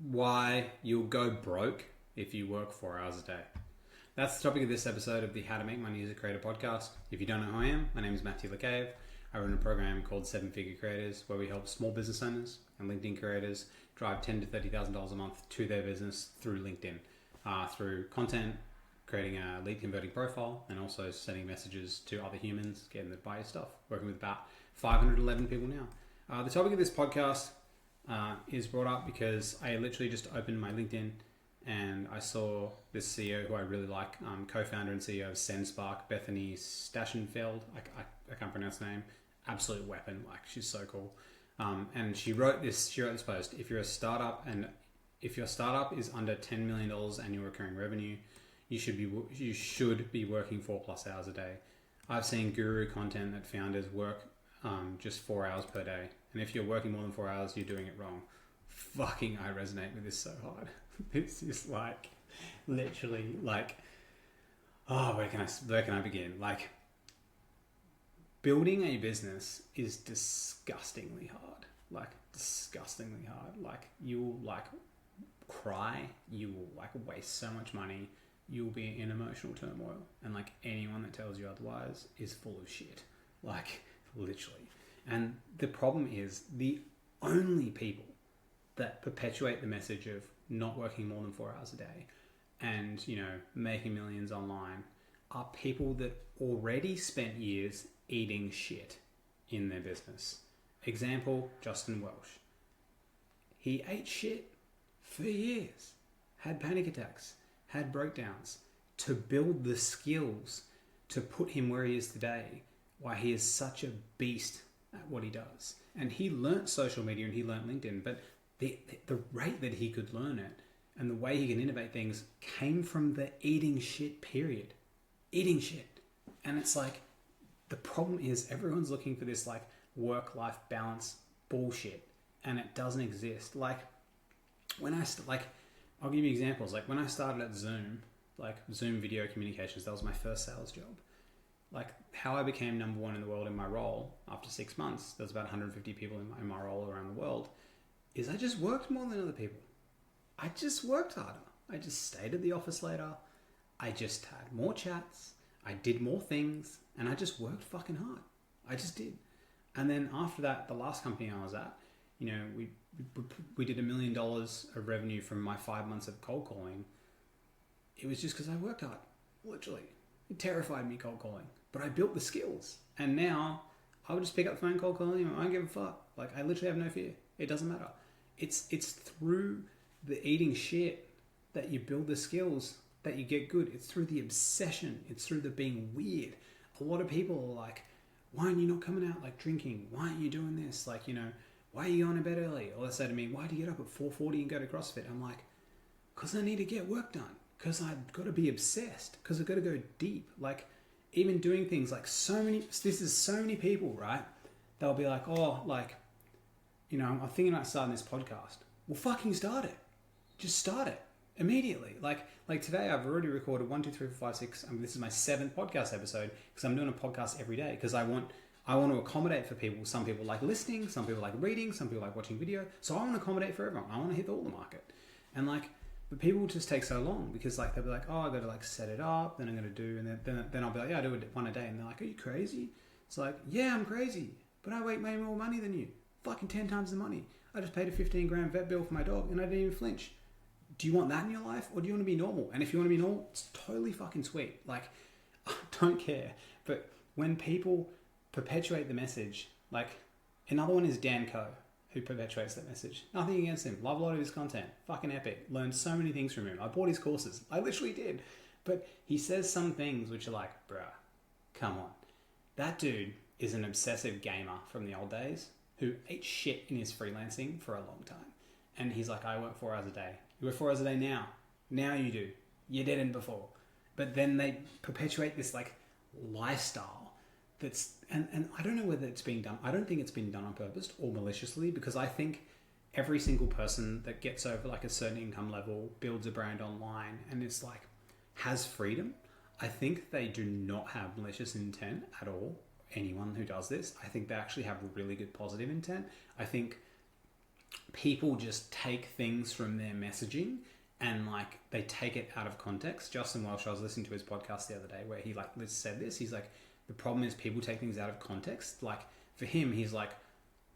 why you'll go broke if you work 4 hours a day. That's the topic of this episode of the How to Make Money as a Creator podcast. If you don't know who I am, my name is Matthew Lakajev. I run a program called 7 Figure Creators where we help small business owners and LinkedIn creators drive $10,000 to $30,000 a month to their business through LinkedIn, through content, creating a lead converting profile, and also sending messages to other humans, getting them to buy your stuff. Working with about 511 people now. The topic of this podcast is brought up because I literally just opened my LinkedIn and I saw this CEO who I really like, co-founder and CEO of Spark, Bethany Stashenfeld. I can't pronounce the name. Absolute weapon. Like, she's so cool. And she wrote this post. If you're a startup and if your startup is under $10 million annual recurring revenue, you should be working 4+ hours a day. I've seen guru content that founders work just 4 hours per day. And if you're working more than 4 hours, you're doing it wrong. Fucking, I resonate with this so hard. It's just like, literally, like, oh, where can I begin? Like, building a business is disgustingly hard. Like, disgustingly hard. Like, you'll like cry. You will like waste so much money. You'll be in emotional turmoil. And like, anyone that tells you otherwise is full of shit. Like, literally. And the problem is, the only people that perpetuate the message of not working more than 4 hours a day and, you know, making millions online are people that already spent years eating shit in their business. Example, Justin Welsh. He ate shit for years, had panic attacks, had breakdowns to build the skills to put him where he is today, why he is such a beast at what he does. And he learnt social media and he learnt LinkedIn, but the rate that he could learn it and the way he can innovate things came from the eating shit period. Eating shit. And it's like, the problem is everyone's looking for this like work-life balance bullshit, and it doesn't exist. Like, when I'll give you examples. Like, when I started at Zoom, like Zoom video communications, that was my first sales job. Like, how I became number one in the world in my role after 6 months, there's about 150 people in my role around the world, is I just worked more than other people. I just worked harder. I just stayed at the office later. I just had more chats. I did more things, and I just worked fucking hard. I just did. And then after that, the last company I was at, you know, we did $1 million of revenue from my 5 months of cold calling. It was just because I worked hard, literally. It terrified me, cold calling, but I built the skills. And now I would just pick up the phone, cold calling. I don't give a fuck. Like, I literally have no fear. It doesn't matter. It's through the eating shit that you build the skills, that you get good. It's through the obsession. It's through the being weird. A lot of people are like, why aren't you not coming out like drinking? Why aren't you doing this? Like, you know, why are you going to bed early? Or they say to me, why do you get up at 4:40 and go to CrossFit? I'm like, because I need to get work done. Because I've got to be obsessed. Because I've got to go deep. Like, even doing things like so many people, right? They'll be like, oh, like, you know, I'm thinking about starting this podcast. Well, fucking start it. Just start it immediately. Like today, I've already recorded 1, 2, 3, 4, 5, 6. I mean, this is my 7th podcast episode because I'm doing a podcast every day because I want to accommodate for people. Some people like listening, some people like reading, some people like watching video. So I want to accommodate for everyone. I want to hit all the market. And like, but people just take so long because like they'll be like, oh, I got to like set it up, then I'm going to do, and then I'll be like, yeah, I do it one a day, and they're like, are you crazy? It's like, yeah, I'm crazy, but I made more money than you, fucking 10 times the money. I just paid a 15 grand vet bill for my dog, and I didn't even flinch. Do you want that in your life, or do you want to be normal? And if you want to be normal, it's totally fucking sweet. Like, I don't care. But when people perpetuate the message, like, another one is Dan Coe, who perpetuates that message. Nothing against him. Love a lot of his content. Fucking epic. Learned so many things from him. I bought his courses. I literally did. But he says some things which are like, bruh, come on. That dude is an obsessive gamer from the old days who ate shit in his freelancing for a long time. And he's like, I work 4 hours a day. You work 4 hours a day now. Now you do. You didn't before. But then they perpetuate this like lifestyle that's, and I don't know whether it's being done. I don't think it's been done on purpose or maliciously, because I think every single person that gets over like a certain income level, builds a brand online, and it's like has freedom. I think they do not have malicious intent at all. Anyone who does this, I think they actually have really good positive intent. I think people just take things from their messaging and like they take it out of context. Justin Welsh, I was listening to his podcast the other day where he like said this. He's like, the problem is people take things out of context. Like for him, he's like,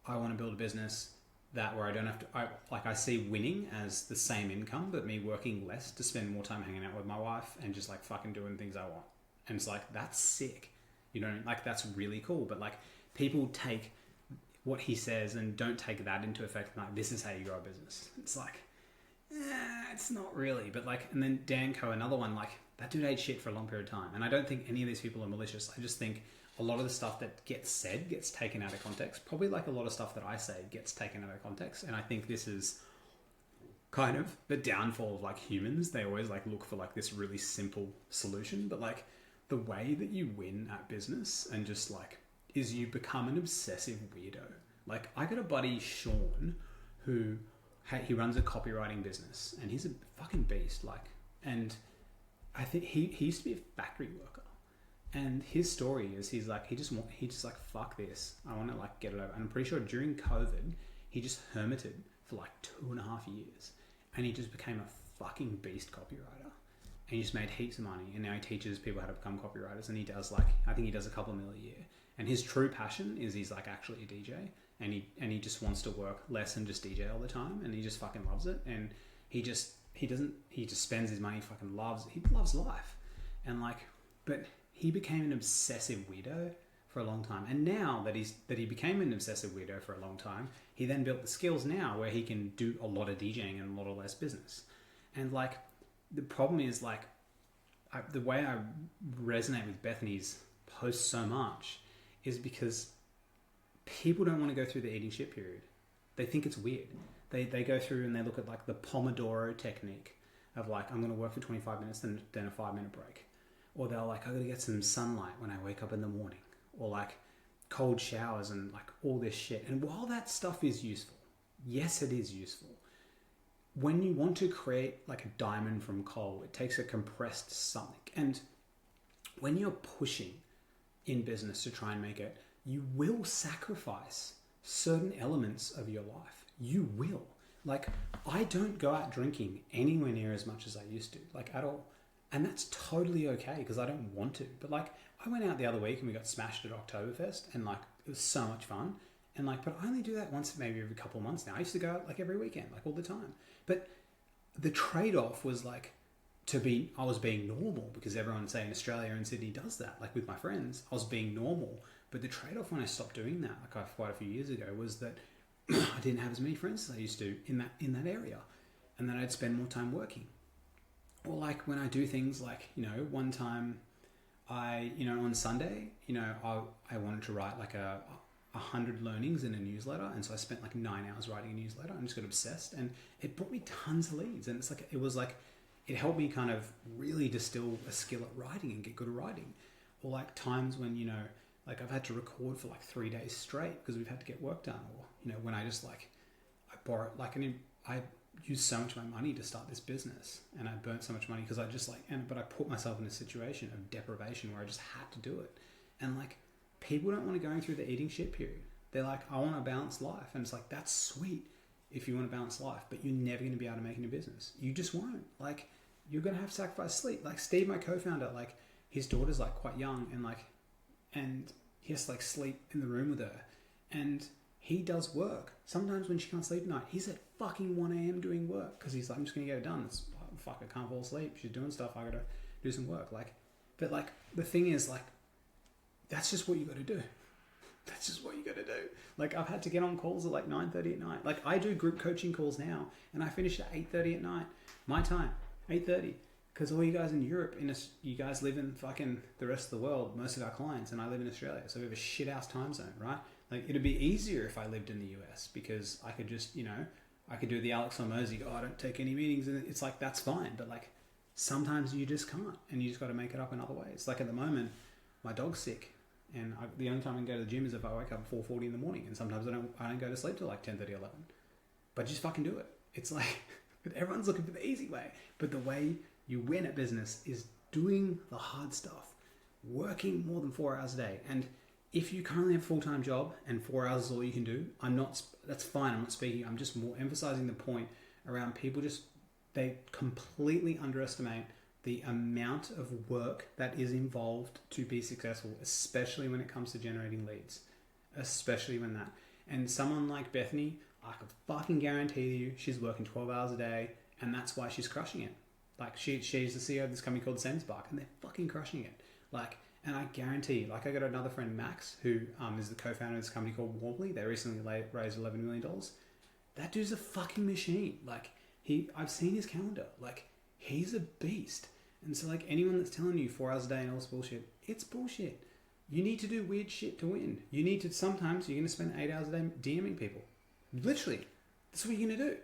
I want to build a business that where I don't have to, I see winning as the same income, but me working less to spend more time hanging out with my wife and just like fucking doing things I want. And it's like, that's sick. You know, like that's really cool. But like people take what he says and don't take that into effect. Like, this is how you grow a business. It's like, it's not really. But like, and then Dan Coe, another one, like that dude ate shit for a long period of time. And I don't think any of these people are malicious. I just think a lot of the stuff that gets said gets taken out of context. Probably like a lot of stuff that I say gets taken out of context. And I think this is kind of the downfall of like humans. They always like look for like this really simple solution. But like the way that you win at business and just like is you become an obsessive weirdo. Like I got a buddy, Sean, who he runs a copywriting business and he's a fucking beast. Like, and I think he used to be a factory worker. And his story is he just like, fuck this. I want to like get it over. And I'm pretty sure during COVID, he just hermited for like 2.5 years. And he just became a fucking beast copywriter. And he just made heaps of money. And now he teaches people how to become copywriters. And he does like, I think he does a couple of mil a year. And his true passion is he's like actually a DJ. And he just wants to work less and just DJ all the time. And he just fucking loves it. And he just spends his money, he loves life. And like, but he became an obsessive weirdo for a long time. And now that he became an obsessive weirdo for a long time, he then built the skills now where he can do a lot of DJing and a lot of less business. And like, the problem is like, the way I resonate with Bethany's posts so much is because people don't want to go through the eating shit period. They think it's weird. They go through and they look at like the Pomodoro technique of like, I'm going to work for 25 minutes, then a 5-minute break. Or they're like, I got to get some sunlight when I wake up in the morning. Or like cold showers and like all this shit. And while that stuff is useful, yes, it is useful. When you want to create like a diamond from coal, it takes a compressed something. And when you're pushing in business to try and make it, you will sacrifice certain elements of your life. You will. Like, I don't go out drinking anywhere near as much as I used to, like at all. And that's totally okay because I don't want to. But like, I went out the other week and we got smashed at Oktoberfest and like, it was so much fun. And like, but I only do that once, maybe every couple of months now. I used to go out like every weekend, like all the time. But the trade-off was like, I was being normal because everyone say in Australia and Sydney does that. Like with my friends, I was being normal. But the trade-off when I stopped doing that, like quite a few years ago, was that I didn't have as many friends as I used to in that area. And then I'd spend more time working. Or like when I do things like, one time on Sunday, I wanted to write like 100 learnings in a newsletter. And so I spent like 9 hours writing a newsletter and just got obsessed and it brought me tons of leads. And it helped me kind of really distill a skill at writing and get good at writing. Or like times when, like I've had to record for like 3 days straight because we've had to get work done. Or, when I just like, I borrowed I used so much of my money to start this business and I burnt so much money because I just but I put myself in a situation of deprivation where I just had to do it. And like, people don't want to go through the eating shit period. They're like, I want a balanced life. And it's like, that's sweet if you want a balanced life, but you're never going to be able to make it a business. You just won't. Like, you're going to have to sacrifice sleep. Like Steve, my co-founder, like his daughter's like quite young and he has to like sleep in the room with her. And he does work. Sometimes when she can't sleep at night, he's at fucking 1 a.m. doing work because he's like, I'm just going to get it done. Fuck, I can't fall asleep. She's doing stuff. I got to do some work. But the thing is like, that's just what you got to do. That's just what you got to do. Like I've had to get on calls at like 9:30 at night. Like I do group coaching calls now and I finish at 8:30 at night. My time, 8:30. Because all you guys in Europe, you guys live in fucking the rest of the world, most of our clients, and I live in Australia. So we have a shit ass time zone, right? Like it'd be easier if I lived in the US because I could just, I could do the Alex Hormozy, I don't take any meetings. And it's like, that's fine. But like sometimes you just can't and you just got to make it up in other ways. Like at the moment, my dog's sick and the only time I can go to the gym is if I wake up at 4:40 in the morning. And sometimes I don't go to sleep till like 10:30, 11. But just fucking do it. It's like, everyone's looking for the easy way. But the way you win at business is doing the hard stuff, working more than 4 hours a day. And if you currently have a full-time job and 4 hours is all you can do, that's fine. I'm not speaking. I'm just more emphasizing the point around people they completely underestimate the amount of work that is involved to be successful, especially when it comes to generating leads, especially when that. And someone like Bethany, I could fucking guarantee you she's working 12 hours a day, and that's why she's crushing it. Like she's the CEO of this company called Spark, and they're fucking crushing it. Like, and I guarantee, like I got another friend, Max, who is the co-founder of this company called Wobbly. They recently raised $11 million. That dude's a fucking machine. Like I've seen his calendar. Like he's a beast. And so like anyone that's telling you 4 hours a day and all this bullshit, it's bullshit. You need to do weird shit to win. You need to, sometimes you're going to spend 8 hours a day DMing people. Literally. That's what you're going to do.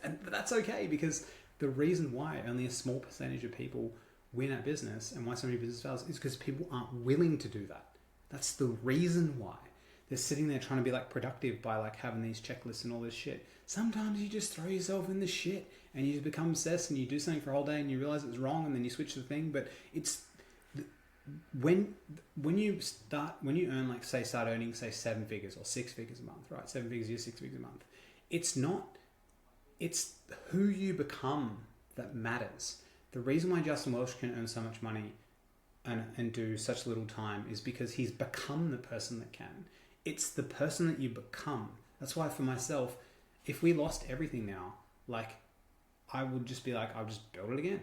And that's okay, because the reason why only a small percentage of people win at business and why so many business fails is because people aren't willing to do that. That's the reason why. They're sitting there trying to be like productive by like having these checklists and all this shit. Sometimes you just throw yourself in the shit and you just become obsessed and you do something for a whole day and you realize it's wrong and then you switch the thing. But it's when you earn, like say start earning say 7 figures or 6 figures a month, right? 7 figures a year, 6 figures a month. It's who you become that matters. The reason why Justin Welsh can earn so much money and do such little time is because he's become the person that can. It's the person that you become. That's why for myself, if we lost everything now, like I would just be like, I'll just build it again.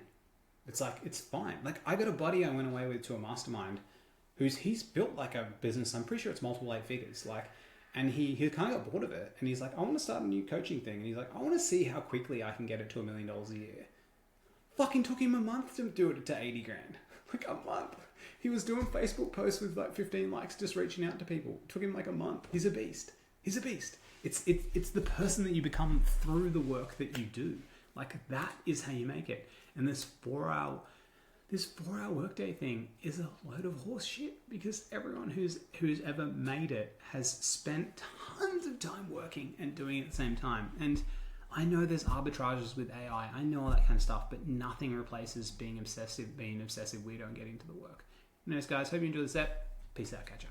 It's like, it's fine. Like I got a buddy I went away with to a mastermind he's built like a business. I'm pretty sure it's multiple 8 figures. Like, and he kind of got bored of it. And he's like, I want to start a new coaching thing. And he's like, I want to see how quickly I can get it to $1 million a year. Fucking took him a month to do it to 80 grand. Like a month. He was doing Facebook posts with like 15 likes, just reaching out to people. It took him like a month. He's a beast. He's a beast. It's the person that you become through the work that you do. Like that is how you make it. And this 4-hour workday thing is a load of horse shit, because everyone who's ever made it has spent tons of time working and doing it at the same time. And I know there's arbitrages with AI. I know all that kind of stuff, but nothing replaces being obsessive weirdo and getting to the work. Anyways, guys, hope you enjoyed this ep. Peace out. Catch ya.